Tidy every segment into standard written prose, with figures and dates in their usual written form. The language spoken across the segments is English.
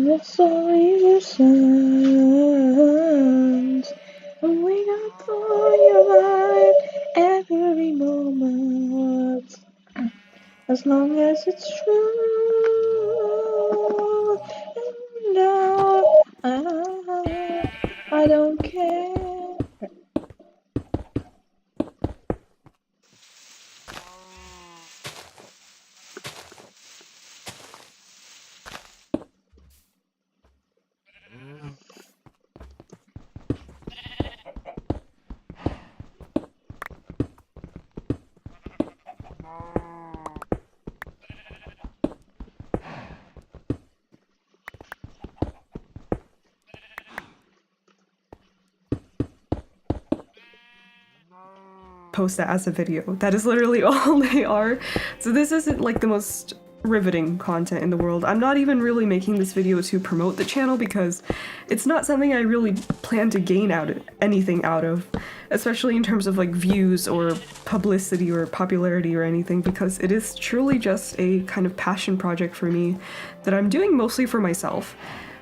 It's only your sons. And wait up for your life every moment. As long as it's true. And now I don't care. Post that as a video. That is literally all they are. So this isn't like the most riveting content in the world. I'm not even really making this video to promote the channel because it's not something I really plan to gain anything out of, especially in terms of like views or publicity or popularity or anything, because it is truly just a kind of passion project for me that I'm doing mostly for myself.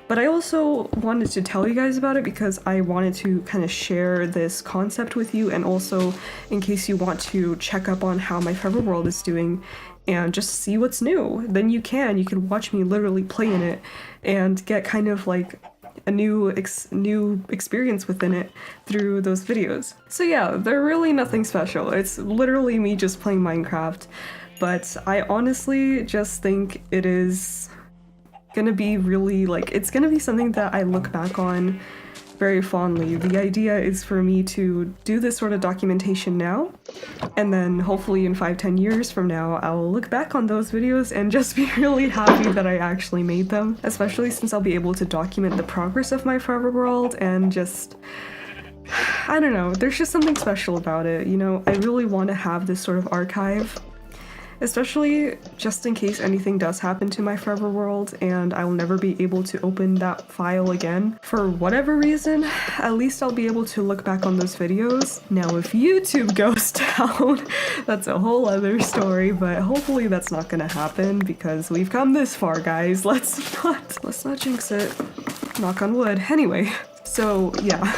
But I also wanted to tell you guys about it because I wanted to kind of share this concept with you, and also in case you want to check up on how my Forever World is doing and just see what's new, then you can watch me literally play in it and get kind of like a new experience within it through those videos. So yeah, they're really nothing special. It's literally me just playing Minecraft, but I honestly just think it is gonna be really like, it's gonna be something that I look back on very fondly. The idea is for me to do this sort of documentation now, and then hopefully in 5-10 years from now I'll look back on those videos and just be really happy that I actually made them, especially since I'll be able to document the progress of my Forever World and just, I don't know, there's just something special about it, you know? I really want to have this sort of archive, especially just in case anything does happen to my Forever World and I will never be able to open that file again for whatever reason. At least I'll be able to look back on those videos. Now if YouTube goes down, that's a whole other story, but hopefully that's not gonna happen because we've come this far, guys. Let's not jinx it. Knock on wood. Anyway, so yeah.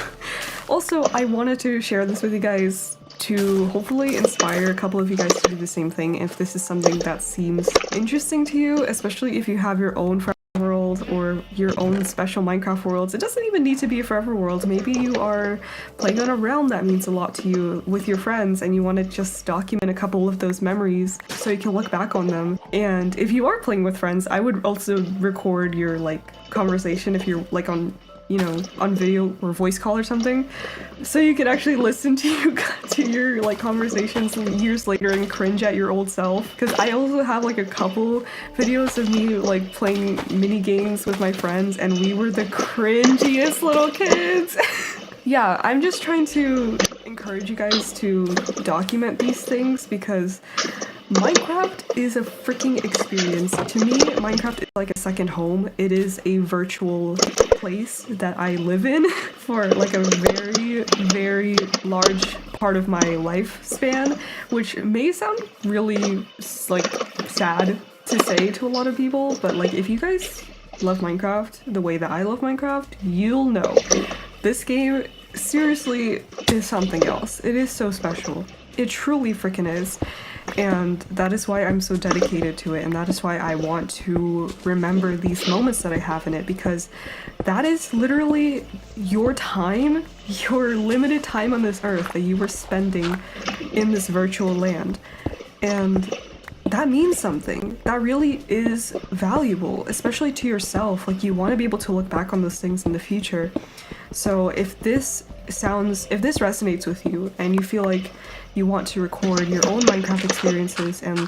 Also, I wanted to share this with you guys to hopefully inspire a couple of you guys to do the same thing if this is something that seems interesting to you, especially if you have your own Forever World or your own special Minecraft worlds. It doesn't even need to be a Forever World. Maybe you are playing on a realm that means a lot to you with your friends and you want to just document a couple of those memories so you can look back on them. And if you are playing with friends, I would also record your like conversation if you're like on, you know, on video or voice call or something, so you could actually listen to your like conversations years later and cringe at your old self. Because I also have like a couple videos of me like playing mini games with my friends and we were the cringiest little kids. Yeah, I'm just trying to encourage you guys to document these things because Minecraft is a freaking experience. To me, Minecraft is like a second home. It is a virtual place that I live in for like a very, very large part of my lifespan, which may sound really like sad to say to a lot of people, but like if you guys love Minecraft the way that I love Minecraft, you'll know. This game seriously is something else. It is so special. It truly freaking is. And that is why I'm so dedicated to it, and that is why I want to remember these moments that I have in it, because that is literally your time, your limited time on this earth that you were spending in this virtual land. And that means something. That really is valuable, especially to yourself. Like, you want to be able to look back on those things in the future. So if this resonates with you and you feel like you want to record your own Minecraft experiences and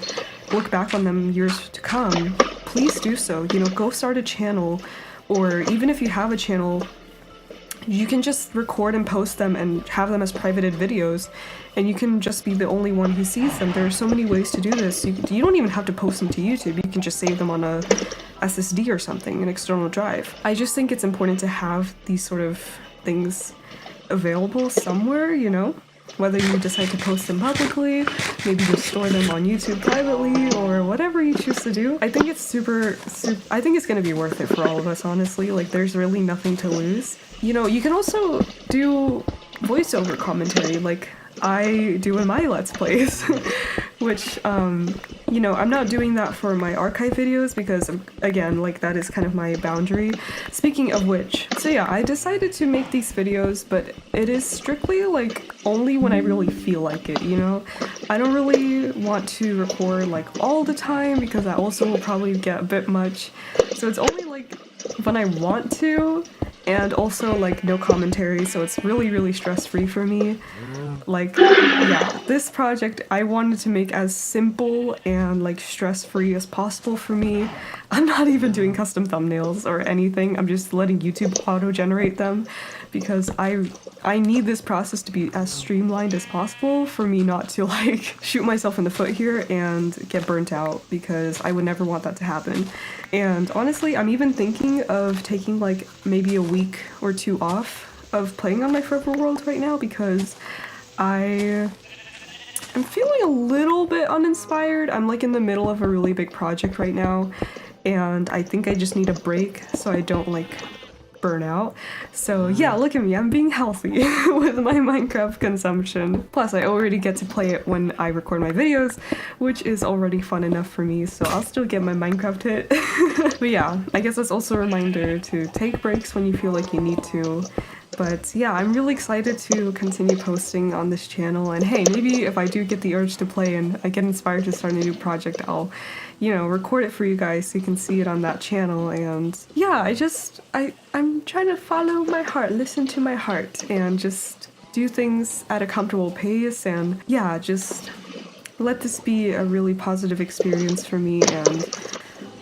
look back on them years to come, please do so. You know, go start a channel, or even if you have a channel, you can just record and post them and have them as privated videos, and you can just be the only one who sees them. There are so many ways to do this. You don't even have to post them to YouTube. You can just save them on a SSD or something, an external drive. I just think it's important to have these sort of things available somewhere, you know? Whether you decide to post them publicly, maybe just store them on YouTube privately, or whatever you choose to do. I think it's I think it's gonna be worth it for all of us, honestly. Like, there's really nothing to lose. You know, you can also do voiceover commentary like I do in my Let's Plays, which, you know, I'm not doing that for my archive videos because, again, like, that is kind of my boundary. Speaking of which, so yeah, I decided to make these videos, but it is strictly, like, only when I really feel like it, you know? I don't really want to record, like, all the time because that also will probably get a bit much. So it's only, like, when I want to, and also, like, no commentary, so it's really, really stress-free for me. Like, yeah, this project I wanted to make as simple and, like, stress-free as possible for me. I'm not even doing custom thumbnails or anything, I'm just letting YouTube auto-generate them because I need this process to be as streamlined as possible for me not to, like, shoot myself in the foot here and get burnt out, because I would never want that to happen. And honestly, I'm even thinking of taking, like, maybe a week or two off of playing on my Forever World right now because I'm feeling a little bit uninspired. I'm, like, in the middle of a really big project right now, and I think I just need a break so I don't, like, burn out. So yeah, look at me, I'm being healthy with my Minecraft consumption. Plus, I already get to play it when I record my videos, which is already fun enough for me, so I'll still get my Minecraft hit. But yeah, I guess that's also a reminder to take breaks when you feel like you need to. But yeah, I'm really excited to continue posting on this channel, and hey, maybe if I do get the urge to play and I get inspired to start a new project, I'll, you know, record it for you guys so you can see it on that channel. And yeah, I'm trying to follow my heart, listen to my heart, and just do things at a comfortable pace, and yeah, just let this be a really positive experience for me, and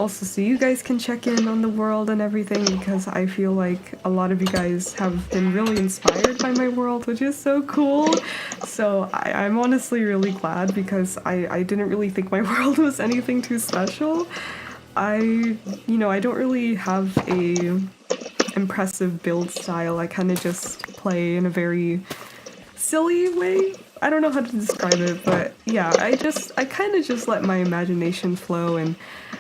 also so you guys can check in on the world and everything, because I feel like a lot of you guys have been really inspired by my world, which is so cool. So I'm honestly really glad, because I didn't really think my world was anything too special. You know, I don't really have a impressive build style. I kind of just play in a very silly way. I don't know how to describe it, but yeah, I kind of just let my imagination flow, and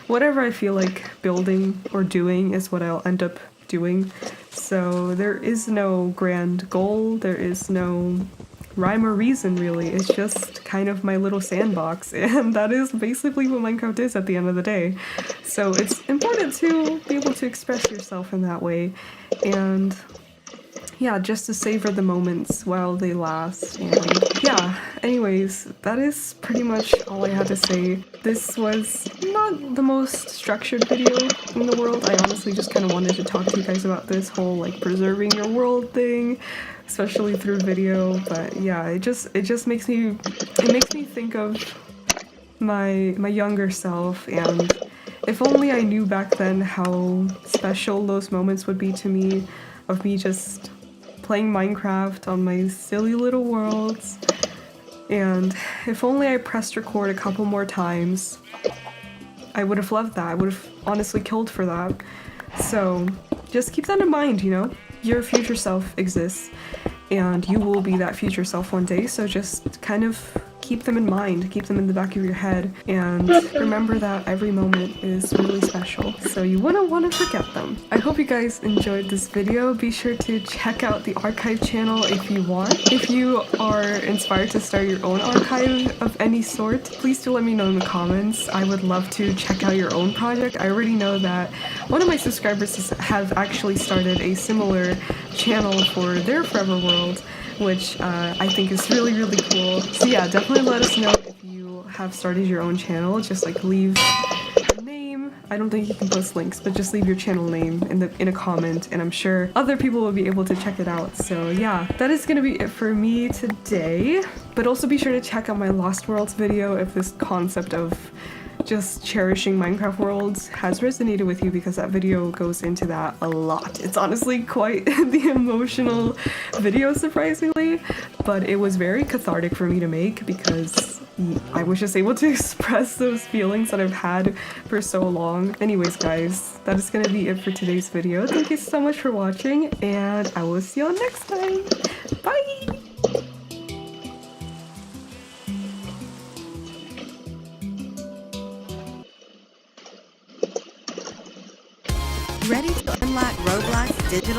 whatever I feel like building or doing is what I'll end up doing. So there is no grand goal, there is no rhyme or reason really, it's just kind of my little sandbox, and that is basically what Minecraft is at the end of the day. So it's important to be able to express yourself in that way, and yeah, just to savor the moments while they last. And yeah, anyways, that is pretty much all I had to say. This was not the most structured video in the world. I honestly just kind of wanted to talk to you guys about this whole, like, preserving your world thing, especially through video. But yeah, it just makes me think of my younger self, and if only I knew back then how special those moments would be to me, of me just playing Minecraft on my silly little worlds. And if only I pressed record a couple more times, I would have loved that. I would have honestly killed for that. So just keep that in mind, you know? Your future self exists, and you will be that future self one day, so just kind of keep them in mind, keep them in the back of your head, and remember that every moment is really special, so you wouldn't want to forget them. I hope you guys enjoyed this video. Be sure to check out the archive channel if you want. If you are inspired to start your own archive of any sort, please do let me know in the comments. I would love to check out your own project. I already know that one of my subscribers has actually started a similar channel for their Forever World, which I think is really, really cool. So yeah, definitely let us know if you have started your own channel. Just, like, leave your name. I don't think you can post links, but just leave your channel name in a comment, and I'm sure other people will be able to check it out. So yeah, that is gonna be it for me today. But also be sure to check out my Lost Worlds video if this concept of just cherishing Minecraft worlds has resonated with you, because that video goes into that a lot. It's honestly quite the emotional video, surprisingly, but it was very cathartic for me to make because I was just able to express those feelings that I've had for so long. Anyways, guys, that is gonna be it for today's video. Thank you so much for watching, and I will see you all next time. Bye!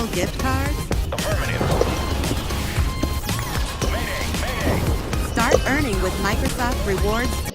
additional gift cards? Start earning with Microsoft Rewards.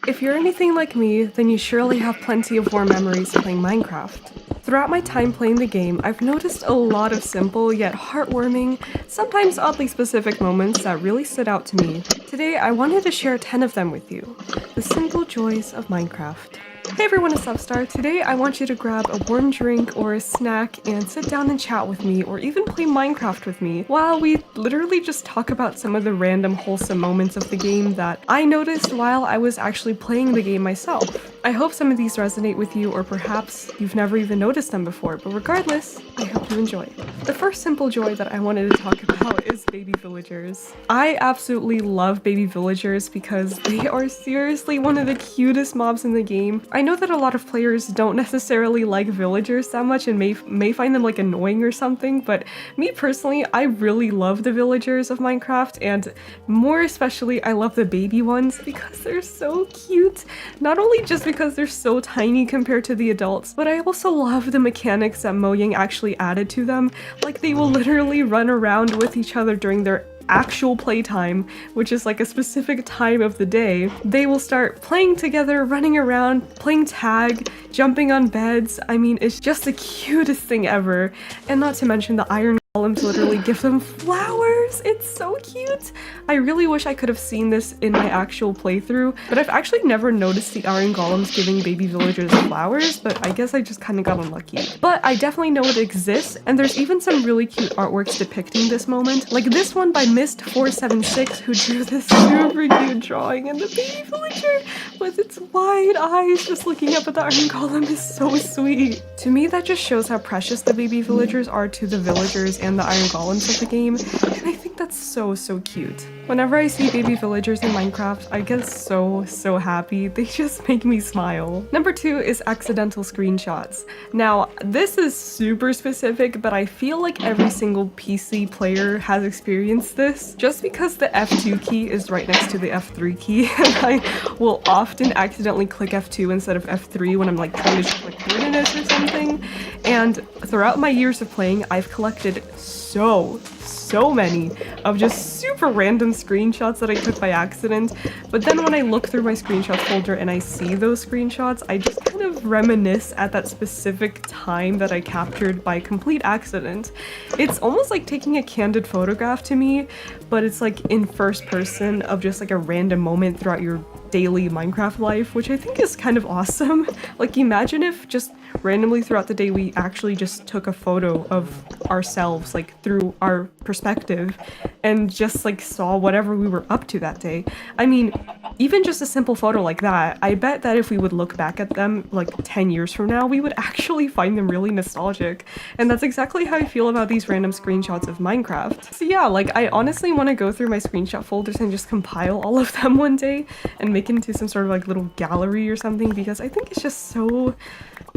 If you're anything like me, then you surely have plenty of warm memories playing Minecraft. Throughout my time playing the game, I've noticed a lot of simple yet heartwarming, sometimes oddly specific moments that really stood out to me. Today, I wanted to share 10 of them with you. The simple joys of Minecraft. Hey everyone, it's Upstar. Today I want you to grab a warm drink or a snack and sit down and chat with me, or even play Minecraft with me, while we literally just talk about some of the random wholesome moments of the game that I noticed while I was actually playing the game myself. I hope some of these resonate with you, or perhaps you've never even noticed them before, but regardless, I hope you enjoy. The first simple joy that I wanted to talk about is baby villagers. I absolutely love baby villagers because they are seriously one of the cutest mobs in the game. I know that a lot of players don't necessarily like villagers that much and may find them like annoying or something, but me personally, I really love the villagers of Minecraft, and more especially I love the baby ones because they're so cute. Not only just because they're so tiny compared to the adults, but I also love the mechanics that Mojang actually added to them. Like, they will literally run around with each other during their actual playtime, which is like a specific time of the day. They will start playing together, running around, playing tag, jumping on beds. I mean, it's just the cutest thing ever. And not to mention the iron golems literally give them flowers. It's so cute. I really wish I could have seen this in my actual playthrough, but I've actually never noticed the iron golems giving baby villagers flowers, but I guess I just kind of got unlucky. But I definitely know it exists, and there's even some really cute artworks depicting this moment, like this one by Mist476, who drew this super cute drawing, and the baby villager with its wide eyes just looking up at the iron golem is so sweet. To me, that just shows how precious the baby villagers are to the villagers and the iron golems of the game, and I think that's so cute. Whenever I see baby villagers in Minecraft, I get so happy. They just make me smile. Number 2 is accidental screenshots. Now, this is super specific, but I feel like every single PC player has experienced this, just because the F2 key is right next to the F3 key, and I will often accidentally click F2 instead of F3 when I'm like trying to check like coordinates or something. And throughout my years of playing, I've collected so many of just super random screenshots that I took by accident, but then when I look through my screenshots folder and I see those screenshots, I just kind of reminisce at that specific time that I captured by complete accident. It's almost like taking a candid photograph to me, but it's like in first person of just like a random moment throughout your daily Minecraft life, which I think is kind of awesome. Like, imagine if just randomly throughout the day we actually just took a photo of ourselves, like through our perspective, and just like saw whatever we were up to that day. I mean, even just a simple photo like that, I bet that if we would look back at them like 10 years from now, we would actually find them really nostalgic. And that's exactly how I feel about these random screenshots of Minecraft. So yeah, like, I honestly want to go through my screenshot folders and just compile all of them one day and make it into some sort of like little gallery or something, because I think it's just so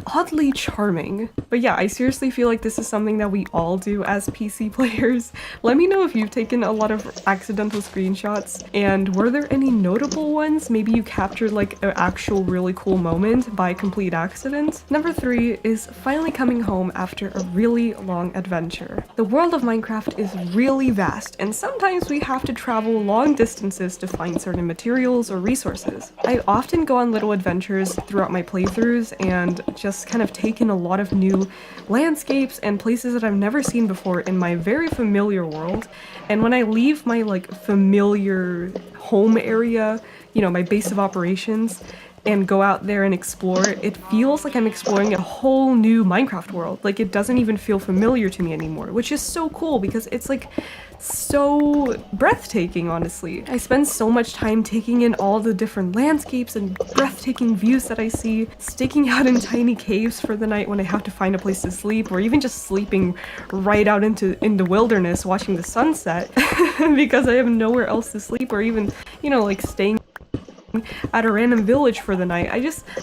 oddly charming. But yeah, I seriously feel like this is something that we all do as PC players. Let me know if you've taken a lot of accidental screenshots, and were there any notable ones? Maybe you captured like an actual really cool moment by complete accident. Number 3 is finally coming home after a really long adventure. The world of Minecraft is really vast, and sometimes we have to travel long distances to find certain materials or resources. I often go on little adventures throughout my playthroughs and just kind of taken a lot of new landscapes and places that I've never seen before in my very familiar world. And when I leave my like familiar home area, you know, my base of operations, and go out there and explore, it feels like I'm exploring a whole new Minecraft world. Like, it doesn't even feel familiar to me anymore, which is so cool because it's like so breathtaking, honestly. I spend so much time taking in all the different landscapes and breathtaking views that I see, sticking out in tiny caves for the night when I have to find a place to sleep, or even just sleeping right out in the wilderness watching the sunset because I have nowhere else to sleep, or even, you know, like staying at a random village for the night.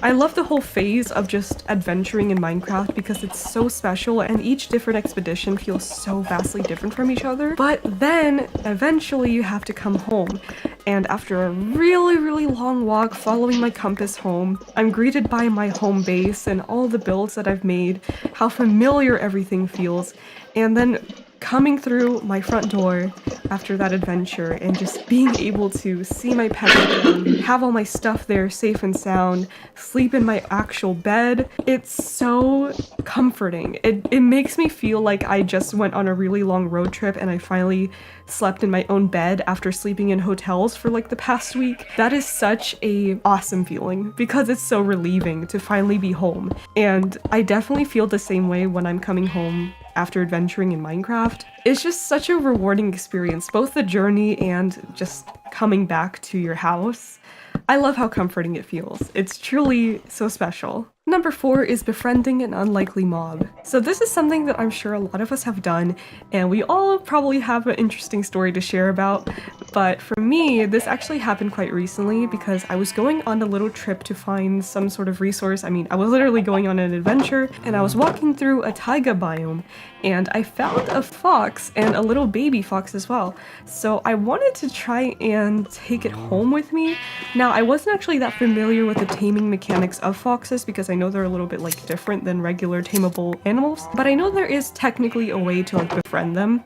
I love the whole phase of just adventuring in Minecraft because it's so special, and each different expedition feels so vastly different from each other. But then eventually you have to come home, and after a really long walk following my compass home, I'm greeted by my home base and all the builds that I've made, how familiar everything feels, and then coming through my front door after that adventure and just being able to see my pet again, have all my stuff there safe and sound, sleep in my actual bed. It's so comforting. It makes me feel like I just went on a really long road trip and I finally slept in my own bed after sleeping in hotels for like the past week. That is such a awesome feeling because it's so relieving to finally be home. And I definitely feel the same way when I'm coming home after adventuring in Minecraft. It's just such a rewarding experience, both the journey and just coming back to your house. I love how comforting it feels. It's truly so special. Number 4 is befriending an unlikely mob. So this is something that I'm sure a lot of us have done, and we all probably have an interesting story to share about, but for me, this actually happened quite recently because I was going on a little trip to find some sort of resource. I mean, I was literally going on an adventure, and I was walking through a taiga biome, and I found a fox and a little baby fox as well. So I wanted to try and take it home with me. Now, I wasn't actually that familiar with the taming mechanics of foxes because I know they're a little bit like different than regular tameable animals, but I know there is technically a way to like befriend them.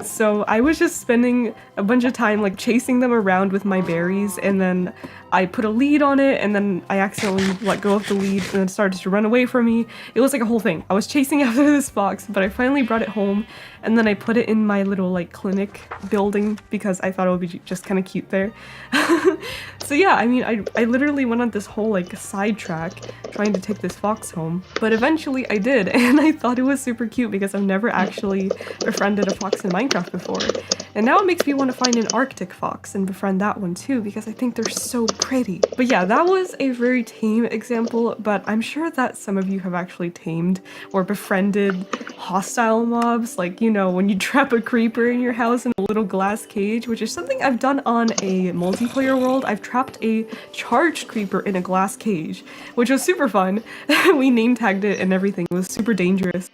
So I was just spending a bunch of time like chasing them around with my berries, and then I put a lead on it, and then I accidentally let go of the lead and it started to run away from me. It was like a whole thing. I was chasing after this fox, but I finally brought it home, and then I put it in my little like clinic building because I thought it would be just kind of cute there. So yeah, I mean, I literally went on this whole like sidetrack trying to take this fox home, but eventually I did, and I thought it was super cute because I've never actually befriended a fox in Minecraft before. And now it makes me want to find an Arctic fox and befriend that one too because I think they're so pretty. But yeah, that was a very tame example, but I'm sure that some of you have actually tamed or befriended hostile mobs, like, you know, when you trap a creeper in your house in a little glass cage, which is something I've done on a multiplayer world. I've trapped a charged creeper in a glass cage, which was super fun. We name tagged it and everything. It was super dangerous.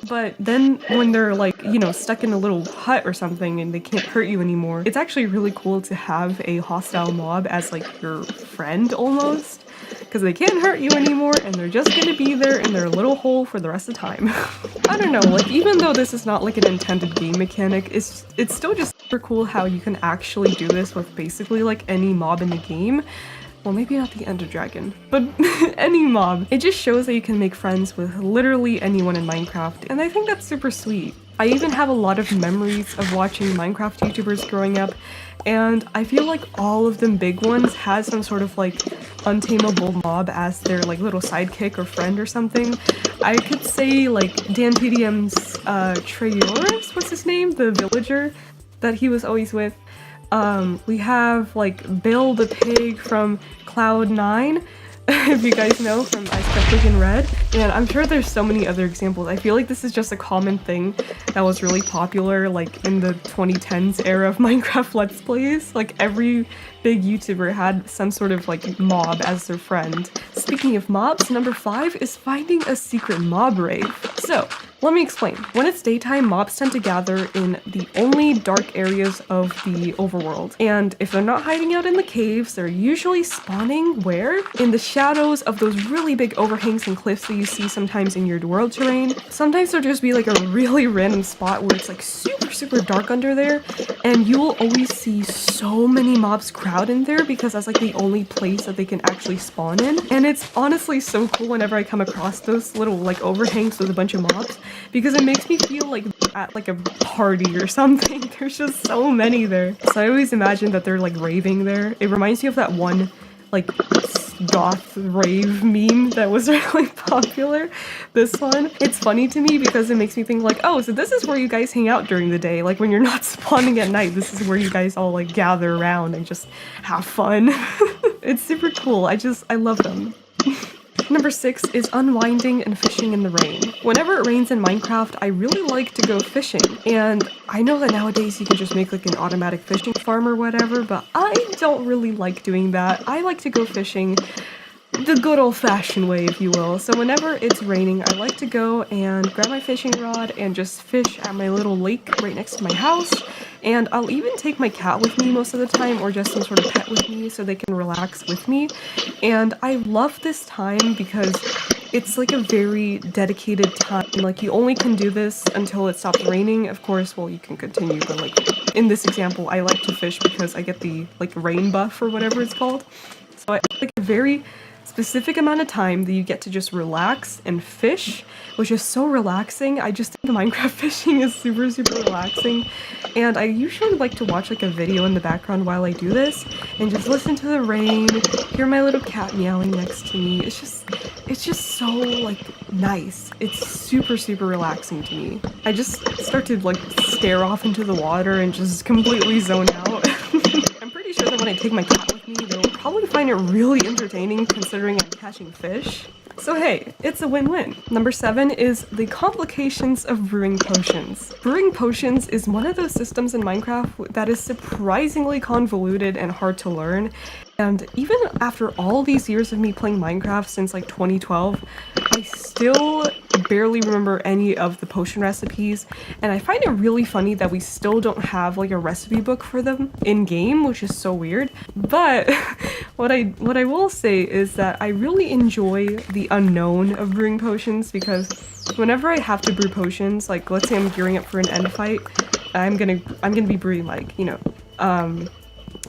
But then when they're like, you know, stuck in a little hut or something and they can't hurt you anymore, it's actually really cool to have a hostile mob as like your friend almost, because they can't hurt you anymore and they're just gonna be there in their little hole for the rest of the time. I don't know, like even though this is not like an intended game mechanic, it's still just super cool how you can actually do this with basically like any mob in the game. Well, maybe not the Ender Dragon, but any mob. It just shows that you can make friends with literally anyone in Minecraft, and I think that's super sweet. I even have a lot of memories of watching Minecraft YouTubers growing up, and I feel like all of them big ones had some sort of like untamable mob as their like little sidekick or friend or something. I could say like Dan TDM's Treyorus, what's his name? The villager that he was always with. We have like Bill the pig from Cloud9, if you guys know, from Ice Cupcake in Red, and I'm sure there's so many other examples. I feel like this is just a common thing that was really popular like in the 2010s era of Minecraft Let's Plays. Like every big YouTuber had some sort of like mob as their friend. Speaking of mobs, number 5 is finding a secret mob rave. So, let me explain. When it's daytime, mobs tend to gather in the only dark areas of the overworld. And if they're not hiding out in the caves, they're usually spawning where? In the shadows of those really big overhangs and cliffs that you see sometimes in your world terrain. Sometimes there'll just be like a really random spot where it's like super dark under there, and you will always see so many mobs crowd in there because that's like the only place that they can actually spawn in. And it's honestly so cool whenever I come across those little like overhangs with a bunch of mobs, because it makes me feel like at like a party or something. There's just so many there. So I always imagine that they're like raving there. It reminds me of that one like goth rave meme that was really popular. This one. It's funny to me because it makes me think like, oh, so this is where you guys hang out during the day. Like when you're not spawning at night, this is where you guys all like gather around and just have fun. It's super cool. I love them. Number 6 is unwinding and fishing in the rain. Whenever it rains in Minecraft, I really like to go fishing. And I know that nowadays you can just make like an automatic fishing farm or whatever, but I don't really like doing that. I like to go fishing the good old-fashioned way, if you will. So whenever it's raining, I like to go and grab my fishing rod and just fish at my little lake right next to my house. And I'll even take my cat with me most of the time, or just some sort of pet with me so they can relax with me. And I love this time because it's like a very dedicated time. Like, you only can do this until it stops raining. Of course, well, you can continue, but like in this example, I like to fish because I get the like rain buff or whatever it's called. So I like a very specific amount of time that you get to just relax and fish, which is so relaxing. I just think Minecraft fishing is super, super relaxing. And I usually like to watch like a video in the background while I do this and just listen to the rain, hear my little cat meowing next to me. It's just so like nice. It's super, super relaxing to me. I just start to like stare off into the water and just completely zone out. I'm pretty sure that when I take my cat with me, they'll probably find it really entertaining considering I'm catching fish. So hey, it's a win-win. Number 7 is the complications of brewing potions. Brewing potions is one of those systems in Minecraft that is surprisingly convoluted and hard to learn. And even after all these years of me playing Minecraft since like 2012, I still barely remember any of the potion recipes, and I find it really funny that we still don't have like a recipe book for them in game, which is so weird. But what I will say is that I really enjoy the unknown of brewing potions, because whenever I have to brew potions, like let's say I'm gearing up for an end fight, I'm gonna be brewing like, you know,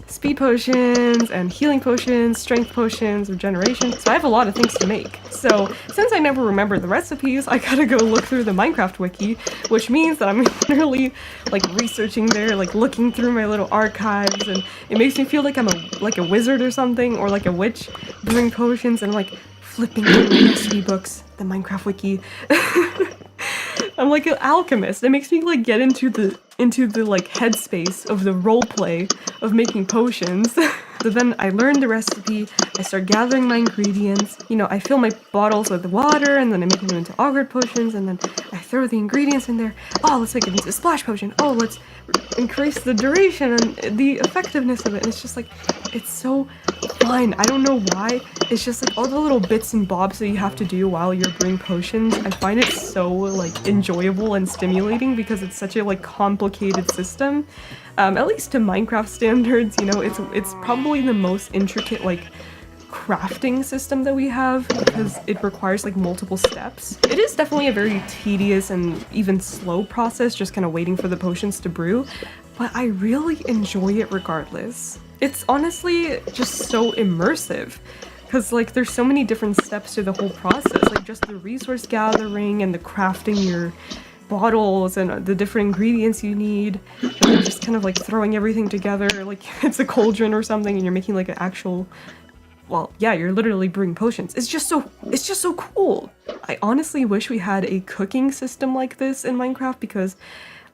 speed potions and healing potions, strength potions, regeneration. So I have a lot of things to make. So since I never remember the recipes, I gotta go look through the Minecraft wiki, which means that I'm literally like researching there, like looking through my little archives, and it makes me feel like I'm a wizard or something, or like a witch brewing potions, and like flipping through the recipe books, the Minecraft wiki. I'm like an alchemist. It makes me like get into the like headspace of the roleplay of making potions. So then I learn the recipe, I start gathering my ingredients, you know, I fill my bottles with water, and then I make them into augured potions, and then I throw the ingredients in there. Oh, let's make it into a splash potion. Oh, let's increase the duration and the effectiveness of it. And it's just like, it's so fun. I don't know why. It's just like all the little bits and bobs that you have to do while you're brewing potions. I find it so like enjoyable and stimulating because it's such a like complicated system. At least to Minecraft standards, you know, it's probably the most intricate like crafting system that we have, because it requires like multiple steps. It is definitely a very tedious and even slow process, just kind of waiting for the potions to brew, but I really enjoy it regardless. It's honestly just so immersive, because like there's so many different steps to the whole process, like just the resource gathering and the crafting your bottles and the different ingredients you need, and then just kind of like throwing everything together like it's a cauldron or something, and you're making like an actual, well, yeah, you're literally brewing potions. It's just so cool. I honestly wish we had a cooking system like this in Minecraft, because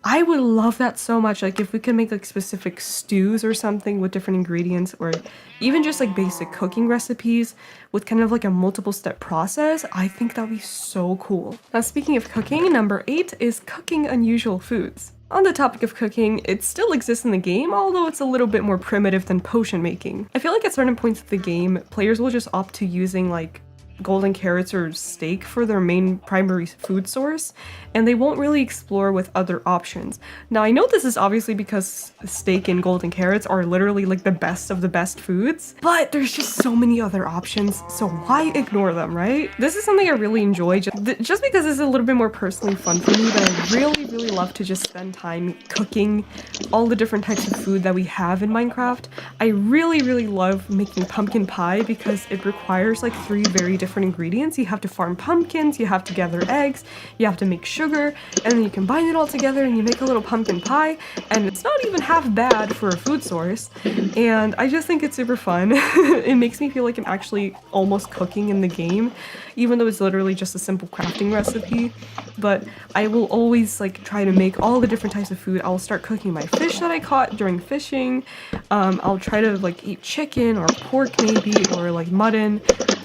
I would love that so much. Like if we could make like specific stews or something with different ingredients, or even just like basic cooking recipes with kind of like a multiple step process, I think that'd be so cool. Now, speaking of cooking, number 8 is cooking unusual foods. On the topic of cooking, it still exists in the game, although it's a little bit more primitive than potion making. I feel like at certain points of the game, players will just opt to using like golden carrots or steak for their main primary food source, and they won't really explore with other options. Now, I know this is obviously because steak and golden carrots are literally like the best of the best foods, but there's just so many other options, so why ignore them, right? This is something I really enjoy, just because it's a little bit more personally fun for me, but I really, really love to just spend time cooking all the different types of food that we have in Minecraft. I really, really love making pumpkin pie because it requires like 3 very different different ingredients. You have to farm pumpkins, you have to gather eggs, you have to make sugar, and then you combine it all together and you make a little pumpkin pie, and it's not even half bad for a food source. And I just think it's super fun. It makes me feel like I'm actually almost cooking in the game, even though it's literally just a simple crafting recipe. But I will always like try to make all the different types of food. I'll start cooking my fish that I caught during fishing. I'll try to like eat chicken or pork maybe, or like mutton,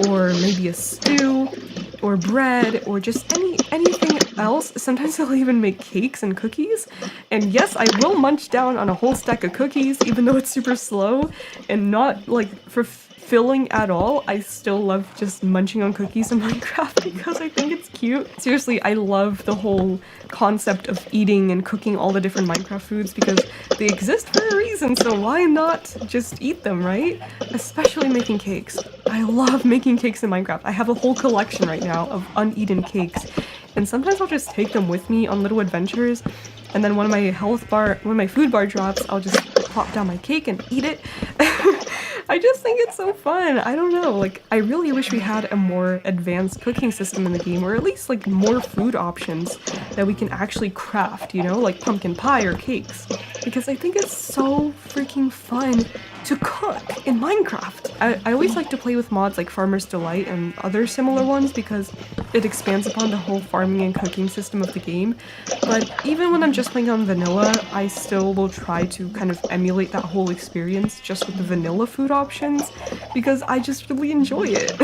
or maybe a stew, or bread, or just anything else. Sometimes I'll even make cakes and cookies. And yes, I will munch down on a whole stack of cookies, even though it's super slow and not like fulfilling at all. I still love just munching on cookies in Minecraft because I think it's cute. Seriously, I love the whole concept of eating and cooking all the different Minecraft foods because they exist for a reason, so why not just eat them, right? Especially making cakes. I love making cakes in Minecraft. I have a whole collection right now of uneaten cakes, and sometimes I'll just take them with me on little adventures, and then when my food bar drops, I'll just plop down my cake and eat it. I just think it's so fun. I don't know, like, I really wish we had a more advanced cooking system in the game, or at least, like, more food options that we can actually craft, you know, like pumpkin pie or cakes. Because I think it's so freaking fun to cook in Minecraft. I always like to play with mods like Farmer's Delight and other similar ones because it expands upon the whole farming and cooking system of the game. But even when I'm just playing on vanilla, I still will try to kind of emulate that whole experience just with the vanilla food options because I just really enjoy it.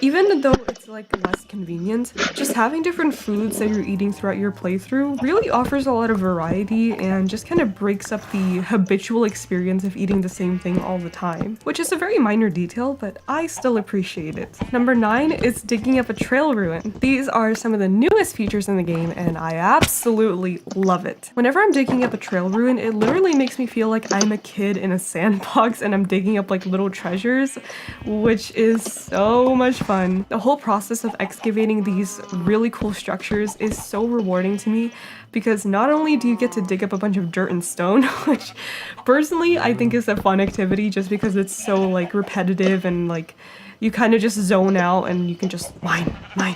Even though it's like less convenient, just having different foods that you're eating throughout your playthrough really offers a lot of variety and just kind of breaks up the habitual experience of eating the same thing all the time, which is a very minor detail, but I still appreciate it. Number 9 is digging up a trail ruin. These are some of the newest features in the game and I absolutely love it. Whenever I'm digging up a trail ruin, it literally makes me feel like I'm a kid in a sandbox and I'm digging up like little treasures, which is so much fun. The whole process of excavating these really cool structures is so rewarding to me because not only do you get to dig up a bunch of dirt and stone, which personally I think is a fun activity just because it's so like repetitive and like you kind of just zone out and you can just mine. I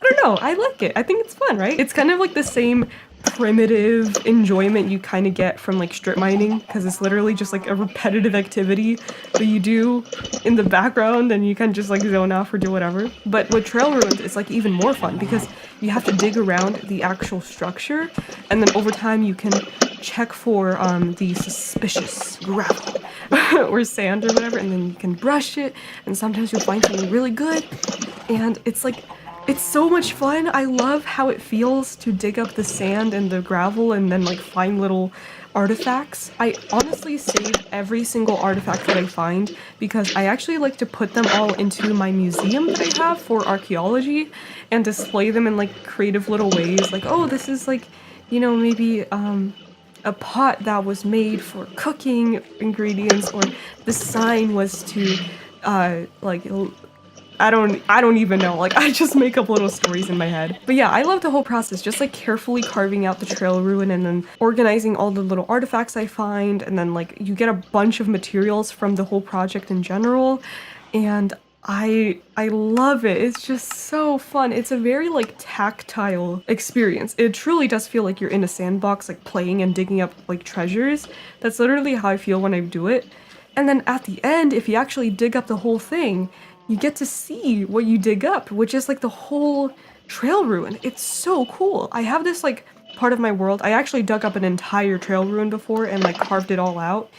don't know, I like it. I think it's fun, right? It's kind of like the same primitive enjoyment you kind of get from like strip mining because it's literally just like a repetitive activity that you do in the background and you can just like zone out or do whatever. But with trail ruins, it's like even more fun because you have to dig around the actual structure and then over time you can check for the suspicious gravel or sand or whatever, and then you can brush it and sometimes you'll find something really good and it's like it's so much fun. I love how it feels to dig up the sand and the gravel and then like find little artifacts. I honestly save every single artifact that I find because I actually like to put them all into my museum that I have for archaeology and display them in like creative little ways. Like, oh, this is like, you know, maybe a pot that was made for cooking ingredients, or the sign was to like I don't even know, like I just make up little stories in my head. But yeah, I love the whole process, just like carefully carving out the trail ruin and then organizing all the little artifacts I find, and then like you get a bunch of materials from the whole project in general, and I love it. It's just so fun. It's a very like tactile experience. It truly does feel like you're in a sandbox, like playing and digging up like treasures. That's literally how I feel when I do it. And then at the end, if you actually dig up the whole thing, you get to see what you dig up, which is like the whole trail ruin. It's so cool. I have this like part of my world. I actually dug up an entire trail ruin before and like carved it all out.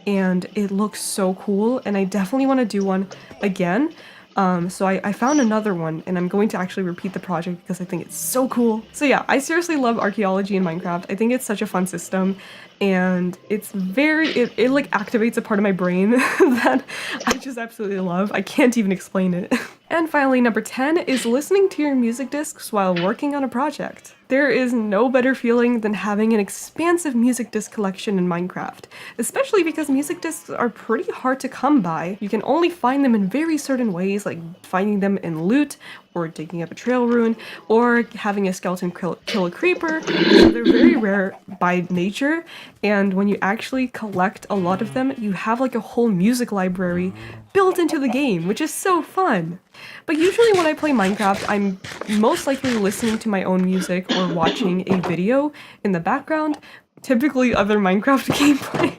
And it looks so cool. And I definitely want to do one again. So I found another one and I'm going to actually repeat the project because I think it's so cool. So yeah, I seriously love archaeology in Minecraft. I think it's such a fun system and it's very, it like activates a part of my brain that I just absolutely love. I can't even explain it. And finally, number 10 is listening to your music discs while working on a project. There is no better feeling than having an expansive music disc collection in Minecraft, especially because music discs are pretty hard to come by. You can only find them in very certain ways, like finding them in loot or digging up a trail rune, or having a skeleton kill a creeper. So they're very rare by nature, and when you actually collect a lot of them, you have like a whole music library built into the game, which is so fun. But usually when I play Minecraft, I'm most likely listening to my own music or watching a video in the background, typically other Minecraft gameplay,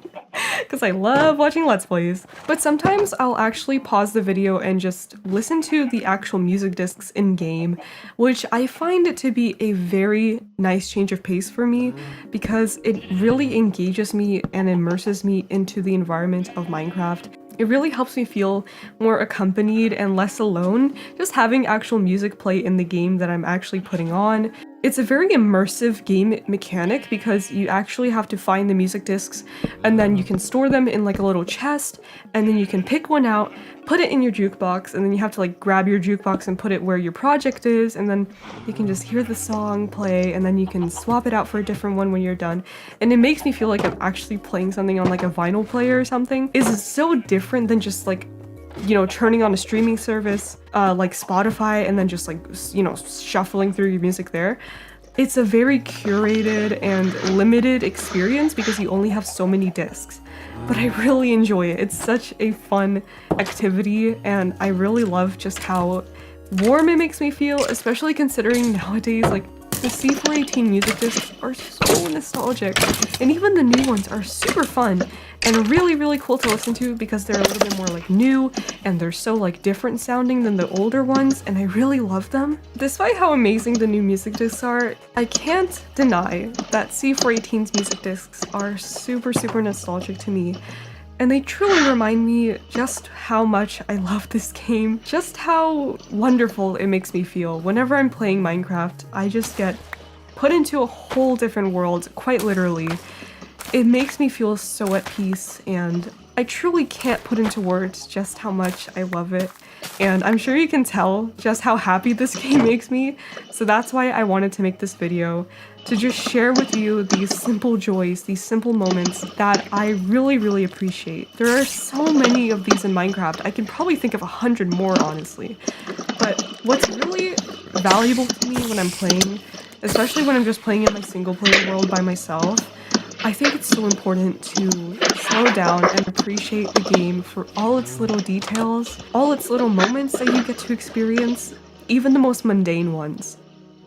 because I love watching Let's Plays. But sometimes I'll actually pause the video and just listen to the actual music discs in-game, which I find it to be a very nice change of pace for me, because it really engages me and immerses me into the environment of Minecraft. It really helps me feel more accompanied and less alone, just having actual music play in the game that I'm actually putting on. It's a very immersive game mechanic because you actually have to find the music discs and then you can store them in like a little chest, and then you can pick one out, put it in your jukebox, and then you have to like grab your jukebox and put it where your project is, and then you can just hear the song play, and then you can swap it out for a different one when you're done. And it makes me feel like I'm actually playing something on like a vinyl player or something. It's so different than just like, you know, turning on a streaming service like Spotify and then just like, you know, shuffling through your music there. It's a very curated and limited experience because you only have so many discs. But I really enjoy it. It's such a fun activity, and I really love just how warm it makes me feel, especially considering nowadays, like, the C418 music discs are so nostalgic, and even the new ones are super fun and really cool to listen to because they're a little bit more like new, and they're so like different sounding than the older ones, and I really love them. Despite how amazing the new music discs are, I can't deny that C418's music discs are super nostalgic to me. And they truly remind me just how much I love this game, just how wonderful it makes me feel. Whenever I'm playing Minecraft, I just get put into a whole different world, quite literally. It makes me feel so at peace, and I truly can't put into words just how much I love it. And I'm sure you can tell just how happy this game makes me, so that's why I wanted to make this video, to just share with you these simple joys, these simple moments that I really appreciate. There are so many of these in Minecraft. I can probably think of 100 more, honestly. But what's really valuable to me when I'm playing, especially when I'm just playing in my single player world by myself, I think it's so important to slow down and appreciate the game for all its little details, all its little moments that you get to experience, even the most mundane ones.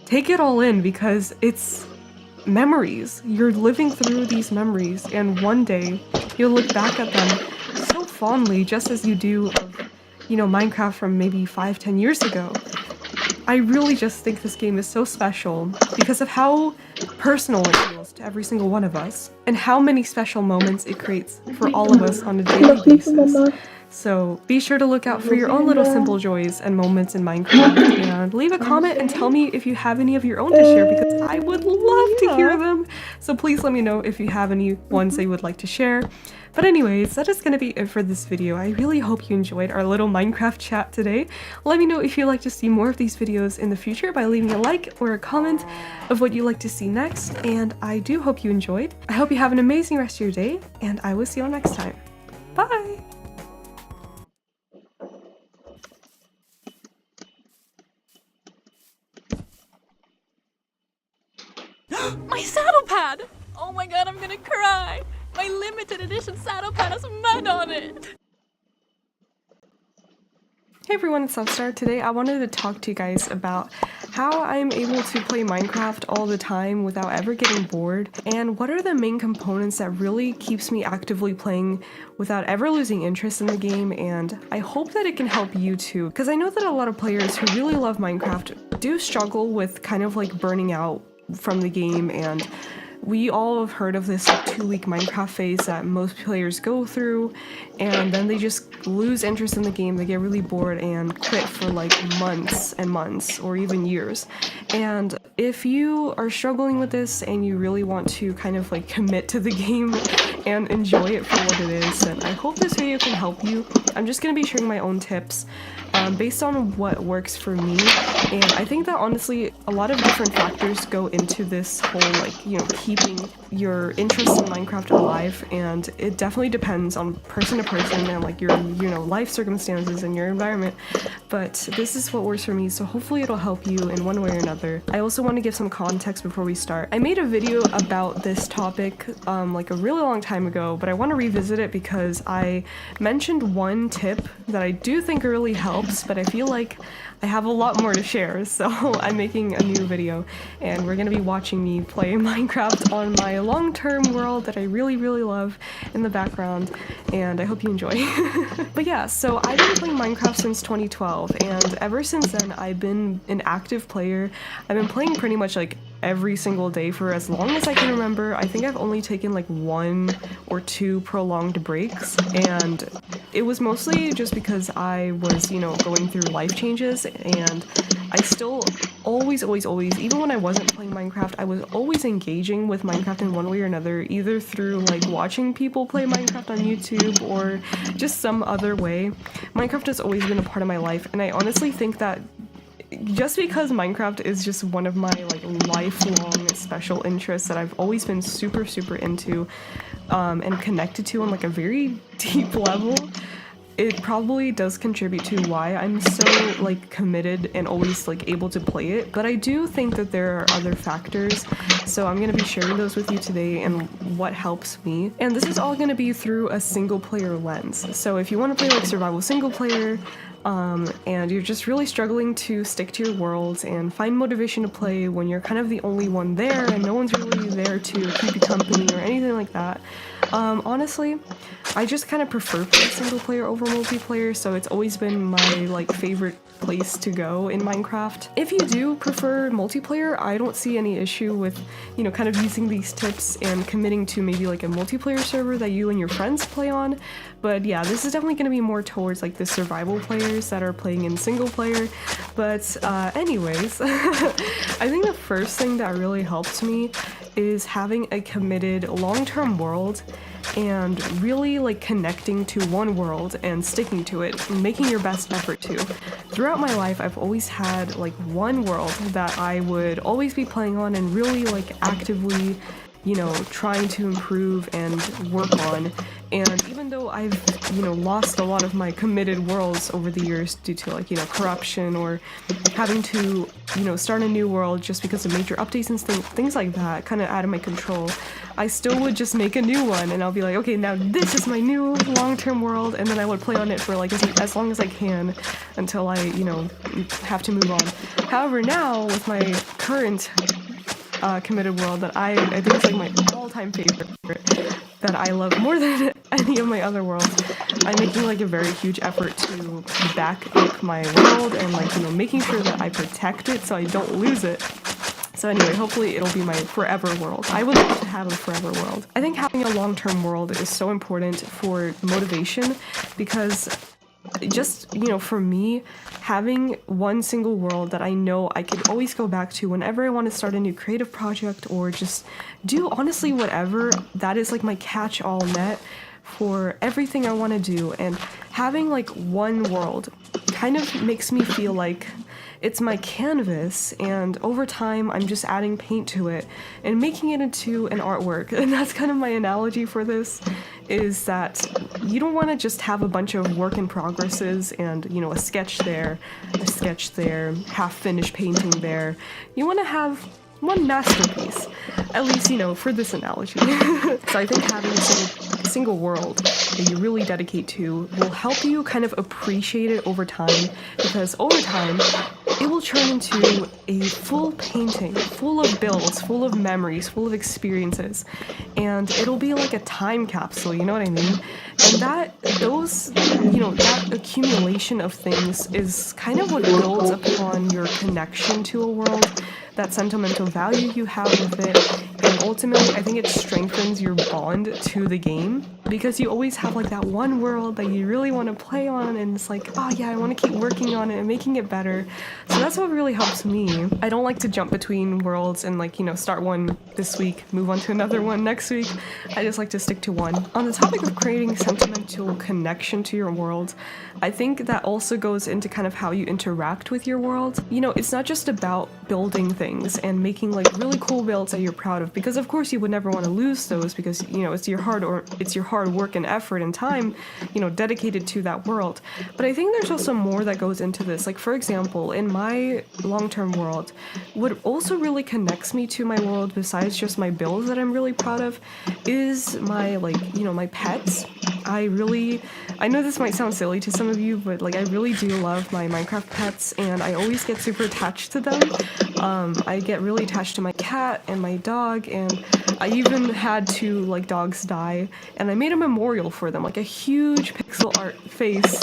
Take it all in because it's memories. You're living through these memories, and one day you'll look back at them so fondly, just as you do of, you know, Minecraft from maybe 5-10 years ago. I really just think this game is so special because of how personal it feels to every single one of us, and how many special moments it creates for all of us on a daily basis. So be sure to look out for your own little simple joys and moments in Minecraft, and leave a comment and tell me if you have any of your own to share, because I would love to hear them. So please let me know if you have any ones that you would like to share. But anyways, that is going to be it for this video. I really hope you enjoyed our little Minecraft chat today. Let me know if you'd like to see more of these videos in the future by leaving a like or a comment of what you'd like to see next, and I do hope you enjoyed. I hope you have an amazing rest of your day, and I will see you all next time. Bye! My saddle pad! Oh my god, I'm gonna cry! My limited edition saddle pad has mud on it! Hey everyone, it's Substar. Today I wanted to talk to you guys about how I'm able to play Minecraft all the time without ever getting bored, and what are the main components that really keeps me actively playing without ever losing interest in the game. And I hope that it can help you too, because I know that a lot of players who really love Minecraft do struggle with kind of like burning out from the game, and we all have heard of this like 2-week Minecraft phase that most players go through, and then they just lose interest in the game, they get really bored and quit for like months and months or even years. And if you are struggling with this and you really want to kind of like commit to the game and enjoy it for what it is. And I hope this video can help you. I'm just going to be sharing my own tips based on what works for me, and I think that honestly a lot of different factors go into this whole keeping your interest in Minecraft alive, and it definitely depends on person to person and your life circumstances and your environment, but this is what works for me, so hopefully it'll help you in one way or another. I also want to give some context before we start. I made a video about this topic a really long time ago, but I want to revisit it because I mentioned one tip that I do think really helps, but I feel like I have a lot more to share, so I'm making a new video, and we're gonna be watching me play Minecraft on my long-term world that I really, really love in the background, and I hope you enjoy. But yeah, so I've been playing Minecraft since 2012, and ever since then I've been an active player. I've been playing pretty much every single day for as long as I can remember. I think I've only taken 1 or 2 prolonged breaks, and it was mostly just because I was, going through life changes, and I still always, even when I wasn't playing Minecraft, I was always engaging with Minecraft in one way or another, either through watching people play Minecraft on YouTube or just some other way. Minecraft has always been a part of my life, and I honestly think that just because Minecraft is just one of my lifelong special interests that I've always been super into and connected to on a very deep level, it probably does contribute to why I'm so committed and always able to play it. But I do think that there are other factors, so I'm going to be sharing those with you today and what helps me. And this is all going to be through a single player lens. So if you want to play survival single player, and you're just really struggling to stick to your worlds and find motivation to play when you're kind of the only one there and no one's really there to keep you company or anything like that, honestly, I just kind of prefer playing single player over multiplayer, so it's always been my favorite place to go in Minecraft. If you do prefer multiplayer, I don't see any issue with, kind of using these tips and committing to maybe a multiplayer server that you and your friends play on. But yeah, this is definitely going to be more towards the survival players that are playing in single player. But anyways, I think the first thing that really helped me is having a committed long-term world and really connecting to one world and sticking to it and making your best effort to. Throughout my life, I've always had one world that I would always be playing on and really actively trying to improve and work on. And even though I've lost a lot of my committed worlds over the years due to corruption or having to start a new world just because of major updates and things like that, kind of out of my control, I still would just make a new one, and I'll be okay, now this is my new long-term world, and then I would play on it for as long as I can until I have to move on. However, now with my current committed world that I think is my all-time favorite, that I love more than any of my other worlds, I'm making a very huge effort to back up my world and making sure that I protect it so I don't lose it. So anyway, hopefully it'll be my forever world. I would like to have a forever world. I think having a long-term world is so important for motivation because just, for me, having one single world that I know I can always go back to whenever I want to start a new creative project or just do honestly whatever, that is my catch-all net for everything I want to do. And having one world kind of makes me feel it's my canvas, and over time I'm just adding paint to it and making it into an artwork. And that's kind of my analogy for this, is that you don't want to just have a bunch of work in progresses and a sketch there, half-finished painting there. You want to have one masterpiece, at least for this analogy. So I think having a single world that you really dedicate to will help you kind of appreciate it over time, because over time it will turn into a full painting, full of builds, full of memories, full of experiences, and it'll be like a time capsule, you know what I mean? And that accumulation of things is kind of what builds upon your connection to a world, that sentimental value you have with it, and And ultimately, I think it strengthens your bond to the game because you always have like that one world that you really want to play on, and it's like, oh yeah, I want to keep working on it and making it better. So that's what really helps me. I don't like to jump between worlds and like, start one this week, move on to another one next week. I just like to stick to one. On the topic of creating sentimental connection to your world, I think that also goes into kind of how you interact with your world. It's not just about building things and making like really cool builds that you're proud of, because of course you would never want to lose those because it's your hard work and effort and time dedicated to that world. But I think there's also more that goes into this. Like, for example, in my long-term world, what also really connects me to my world besides just my builds that I'm really proud of is my my pets. I know this might sound silly to some of you, but like I really do love my Minecraft pets, and I always get super attached to them. I get really attached to my cat and my dog, and I even had two like dogs die, and I made a memorial for them, like a huge pixel art face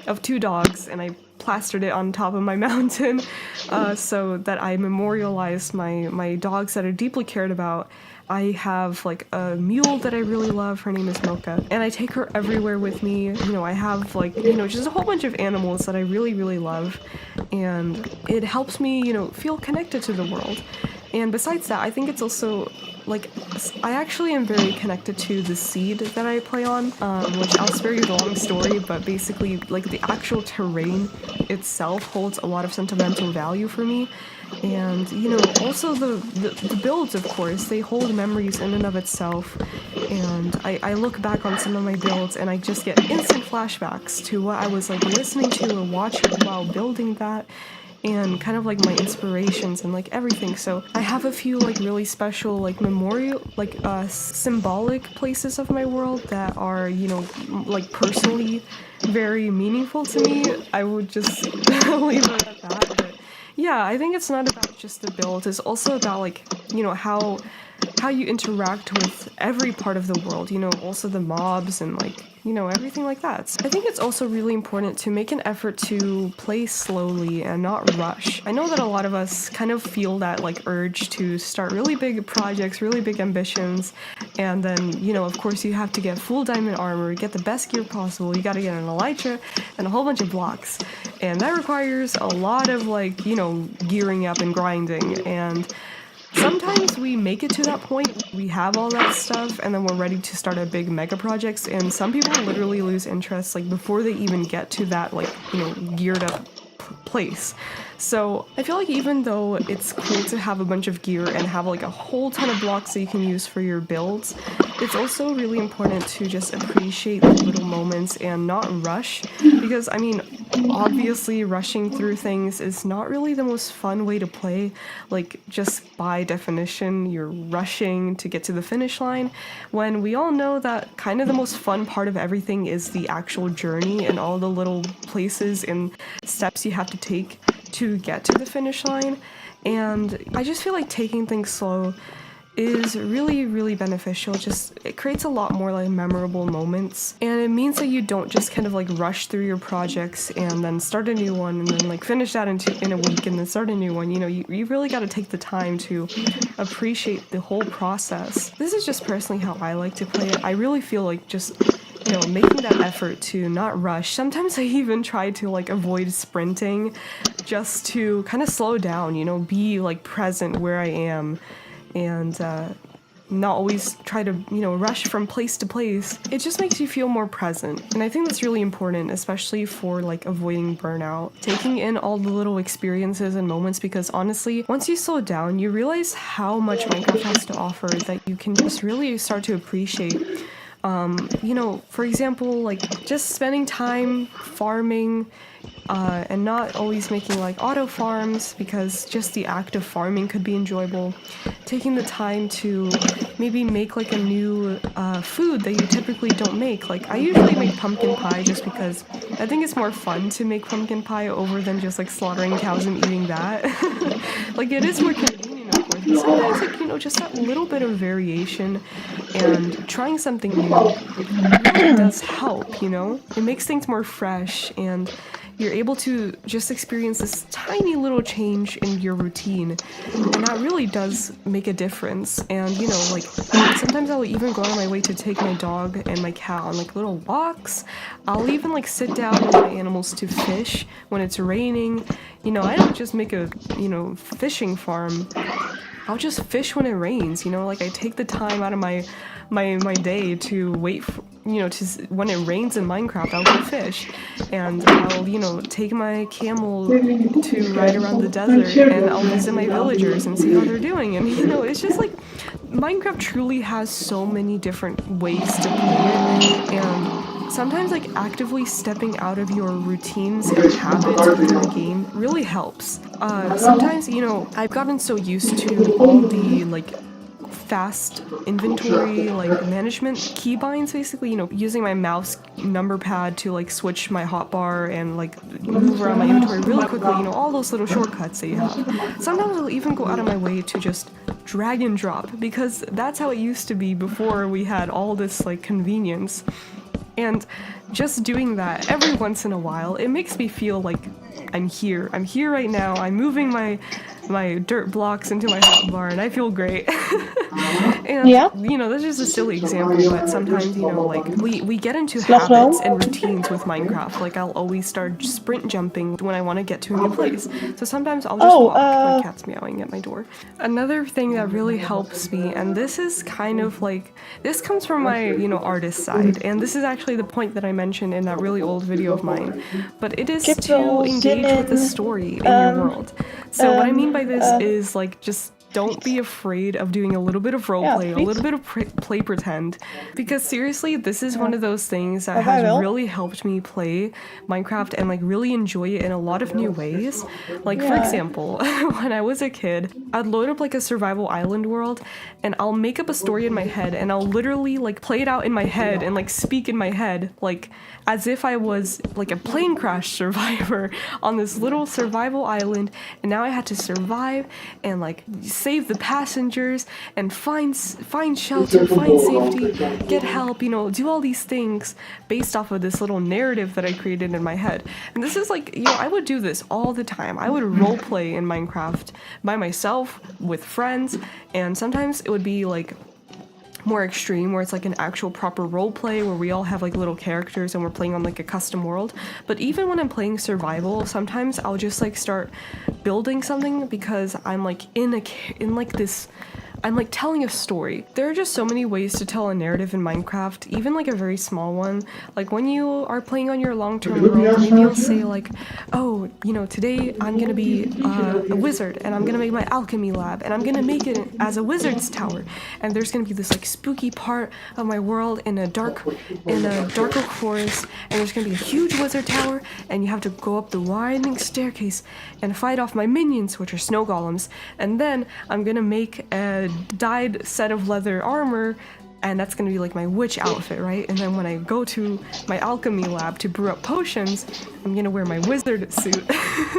of two dogs, and I plastered it on top of my mountain so that I memorialized my dogs that are deeply cared about. I have like a mule that I really love. Her name is Mocha, and I take her everywhere with me. I have like just a whole bunch of animals that I really, really love, and it helps me feel connected to the world. And besides that, I think it's also like I actually am very connected to the seed that I play on, which is a very long story, but basically like the actual terrain itself holds a lot of sentimental value for me. And also the builds, of course, they hold memories in and of itself. And I look back on some of my builds and I just get instant flashbacks to what I was like listening to or watching while building that, and kind of like my inspirations and like everything. So I have a few like really special like memorial like symbolic places of my world that are like personally very meaningful to me. I would just leave it at that. But yeah, I think it's not about just the build. It's also about like how you interact with every part of the world, also the mobs and like everything like that. So I think it's also really important to make an effort to play slowly and not rush. I know that a lot of us kind of feel that like urge to start really big projects, really big ambitions, and then of course you have to get full diamond armor, get the best gear possible, you gotta get an elytra and a whole bunch of blocks, and that requires a lot of like gearing up and grinding. And sometimes we make it to that point, we have all that stuff, and then we're ready to start our big mega projects, and some people literally lose interest like before they even get to that like geared up place. So I feel like even though it's cool to have a bunch of gear and have like a whole ton of blocks that you can use for your builds, it's also really important to just appreciate the little moments and not rush, because I mean obviously rushing through things is not really the most fun way to play. Like just by definition you're rushing to get to the finish line, when we all know that kind of the most fun part of everything is the actual journey and all the little places and steps you have to take to get to the finish line. And I just feel like taking things slow is really, really beneficial. It creates a lot more like memorable moments, and it means that you don't just kind of like rush through your projects and then start a new one and then like finish that in a week and then start a new one. You really got to take the time to appreciate the whole process. This is just personally how I like to play it. I really feel like just making that effort to not rush. Sometimes I even try to like avoid sprinting just to kind of slow down, be like present where I am, and not always try to rush from place to place. It just makes you feel more present, and I think that's really important, especially for like avoiding burnout, taking in all the little experiences and moments, because honestly once you slow down you realize how much Minecraft has to offer that you can just really start to appreciate. For example, like just spending time farming and not always making like auto farms, because just the act of farming could be enjoyable. Taking the time to maybe make like a new food that you typically don't make. Like I usually make pumpkin pie just because I think it's more fun to make pumpkin pie over than just like slaughtering cows and eating that. Like it is more convenient, of course, but sometimes like just that little bit of variation and trying something new really does help, you know? It makes things more fresh, and you're able to just experience this tiny little change in your routine, and that really does make a difference. And you know, like, sometimes I'll even go out of my way to take my dog and my cat on like little walks. I'll even like sit down with my animals to fish when it's raining. You know, I don't just make a, you know, fishing farm. I'll just fish when it rains, you know, like I take the time out of my day to wait for, you know, when it rains in Minecraft, I'll go fish, and I'll, you know, take my camel to ride around the desert, and I'll visit my villagers and see how they're doing. And you know, it's just like Minecraft truly has so many different ways to play it, and sometimes like actively stepping out of your routines and habits within the game really helps. Sometimes, you know, I've gotten so used to all the like fast inventory like management keybinds, basically, you know, using my mouse number pad to like switch my hotbar and like move around my inventory really quickly, you know, all those little shortcuts that you have. Sometimes I'll even go out of my way to just drag and drop, because that's how it used to be before we had all this like convenience. And just doing that every once in a while, it makes me feel like I'm here right now, I'm moving my dirt blocks into my hotbar, and I feel great. And you know, that's just a silly example, but sometimes, you know, like we get into habits and routines with Minecraft. Like I'll always start sprint jumping when I want to get to a new place, so sometimes I'll just walk. My cat's meowing at my door. Another thing that really helps me, and this is kind of like, this comes from my, you know, artist side, and this is actually the point that I mentioned in that really old video of mine, but it is to engage with the story in your world. So what I mean by this is like, just don't be afraid of doing a little bit of roleplay, a little bit of play pretend, because seriously, this is one of those things that has really helped me play Minecraft and like really enjoy it in a lot of new ways. Like for example, when I was a kid, I'd load up like a survival island world, and I'll make up a story in my head, and I'll literally like play it out in my head and like speak in my head, like as if I was like a plane crash survivor on this little survival island, and now I had to survive and like save the passengers and find shelter, find safety, get help, you know, do all these things based off of this little narrative that I created in my head. And this is like, you know, I would do this all the time. I would roleplay in Minecraft by myself, with friends, and sometimes it would be like more extreme, where it's like an actual proper role play where we all have like little characters and we're playing on like a custom world. But even when I'm playing survival, sometimes I'll just like start building something, because I'm like in like this, I'm like telling a story. There are just so many ways to tell a narrative in Minecraft, even like a very small one. Like when you are playing on your long-term world, maybe you'll say like, oh, you know, today I'm gonna be a wizard, and I'm gonna make my alchemy lab, and I'm gonna make it as a wizard's tower, and there's gonna be this like spooky part of my world in a darker forest, and there's gonna be a huge wizard tower, and you have to go up the winding staircase and fight off my minions, which are snow golems, and then I'm gonna make a dyed set of leather armor, and that's gonna be like my witch outfit, right? And then when I go to my alchemy lab to brew up potions, I'm gonna wear my wizard suit.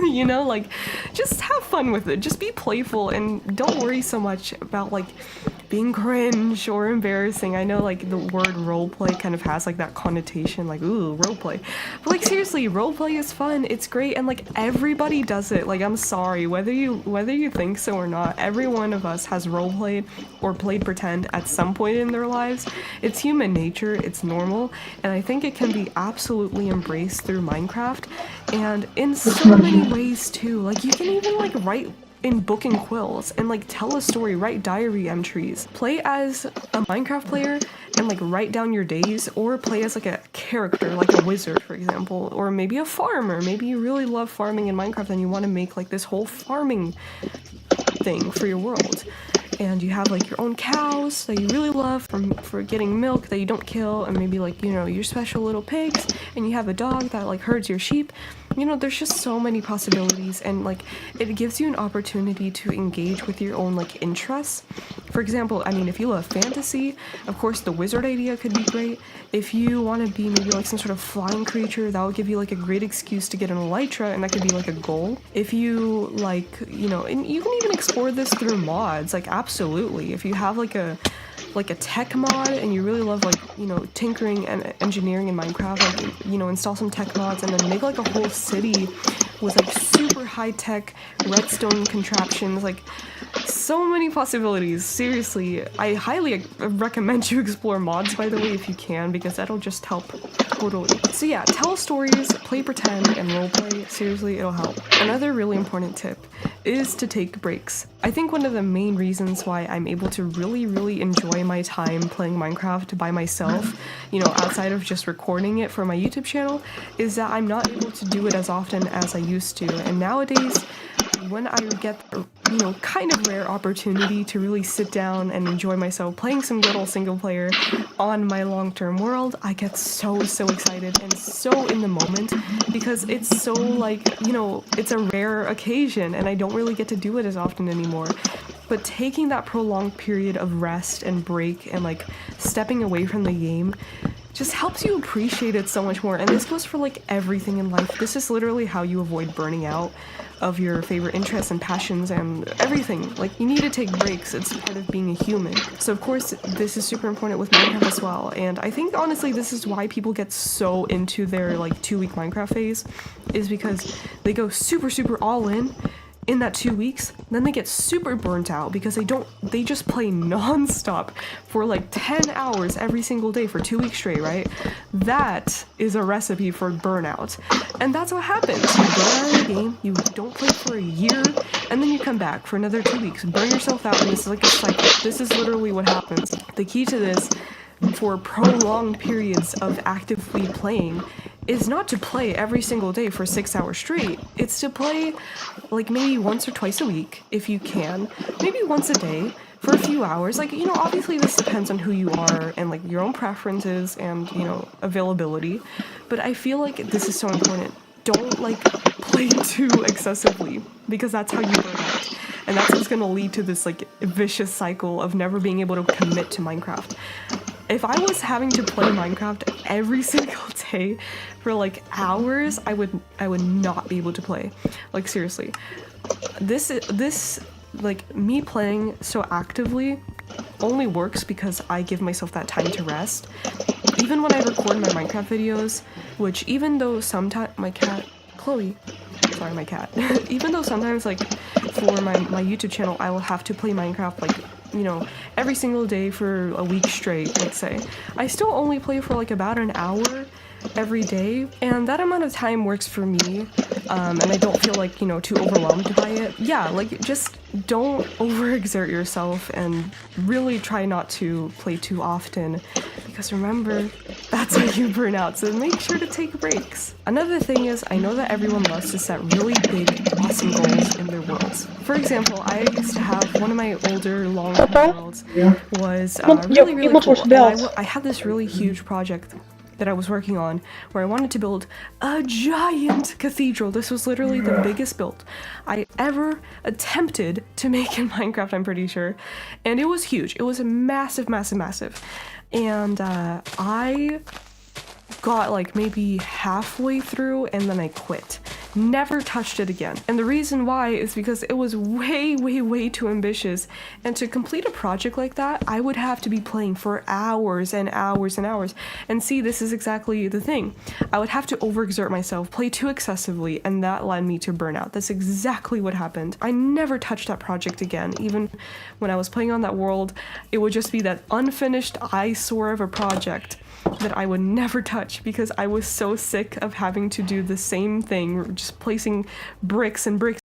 You know, like, just have fun with it. Just be playful, and don't worry so much about like being cringe or embarrassing. I know like the word roleplay kind of has like that connotation, like, ooh, roleplay. But like seriously, roleplay is fun, it's great, and like everybody does it. Like, I'm sorry, whether you think so or not, every one of us has roleplayed or played pretend at some point in their lives. It's human nature, it's normal, and I think it can be absolutely embraced through Minecraft, and in so many ways too. Like, you can even like write in book and quills and like tell a story, write diary entries, play as a Minecraft player and like write down your days, or play as like a character, like a wizard, for example, or maybe a farmer. Maybe you really love farming in Minecraft and you want to make like this whole farming thing for your world. And you have like your own cows that you really love for getting milk that you don't kill, and maybe like, you know, your special little pigs, and you have a dog that like herds your sheep. You know, there's just so many possibilities, and like it gives you an opportunity to engage with your own like interests. For example, I mean, if you love fantasy, of course the wizard idea could be great. If you want to be maybe like some sort of flying creature, that would give you like a great excuse to get an elytra, and that could be like a goal. If you like, you know, and you can even explore this through mods, like absolutely. If you have like a like a tech mod and you really love like, you know, tinkering and engineering in Minecraft, like, you know, install some tech mods and then make like a whole city with like super high-tech redstone contraptions, like so many possibilities. Seriously, I highly recommend you explore mods, by the way, if you can, because that'll just help totally. So yeah, tell stories, play pretend, and roleplay. Seriously, it'll help. Another really important tip is to take breaks. I think one of the main reasons why I'm able to really enjoy my time playing Minecraft by myself, you know, outside of just recording it for my YouTube channel, is that I'm not able to do it as often as I used to. And nowadays, when I get the, you know, kind of rare opportunity to really sit down and enjoy myself playing some good old single player on my long-term world, I get so excited and so in the moment because it's so like, you know, it's a rare occasion and I don't really get to do it as often anymore. But taking that prolonged period of rest and break and like stepping away from the game just helps you appreciate it so much more. And this goes for like everything in life. This is literally how you avoid burning out of your favorite interests and passions and everything. Like, you need to take breaks. It's part of being a human. So of course this is super important with Minecraft as well. And I think honestly this is why people get so into their like 2-week Minecraft phase, is because they go super all in that 2 weeks, then they get super burnt out because they just play non-stop for like 10 hours every single day for 2 weeks straight, right? That is a recipe for burnout. And that's what happens. You burn out of the game, you don't play for a year, and then you come back for another 2 weeks, burn yourself out, and this is like a cycle. This is literally what happens. The key to this for prolonged periods of actively playing is not to play every single day for 6 hours straight. It's to play like maybe once or twice a week if you can, maybe once a day for a few hours. Like, you know, obviously this depends on who you are and like your own preferences and, you know, availability, but I feel like this is so important. Don't like play too excessively because that's how you burn out. And that's what's gonna lead to this like vicious cycle of never being able to commit to Minecraft. If I was having to play Minecraft every single day for like hours, I would not be able to play. Like, seriously. This like me playing so actively only works because I give myself that time to rest. Even when I record my Minecraft videos, which even though sometimes my cat Chloe, sorry, my cat. Even though sometimes like for my YouTube channel I will have to play Minecraft like, you know, every single day for a week straight, let's say, I still only play for like about an hour every day, and that amount of time works for me, and I don't feel like, you know, too overwhelmed by it. Yeah, like, just don't overexert yourself and really try not to play too often, because remember, that's how you burn out, so make sure to take breaks. Another thing is, I know that everyone loves to set really big, awesome goals in their worlds. For example, I used to have one of my older long-term worlds was really cool, and I had this really huge project that I was working on where I wanted to build a giant cathedral. This was literally the biggest build I ever attempted to make in Minecraft, I'm pretty sure. And it was huge. It was massive. And I got like maybe halfway through and then I quit. Never touched it again. And the reason why is because it was way too ambitious. And to complete a project like that, I would have to be playing for hours and hours and hours. And see, this is exactly the thing. I would have to overexert myself, play too excessively, and that led me to burnout. That's exactly what happened. I never touched that project again. Even when I was playing on that world, it would just be that unfinished eyesore of a project that I would never touch because I was so sick of having to do the same thing, just placing bricks and bricks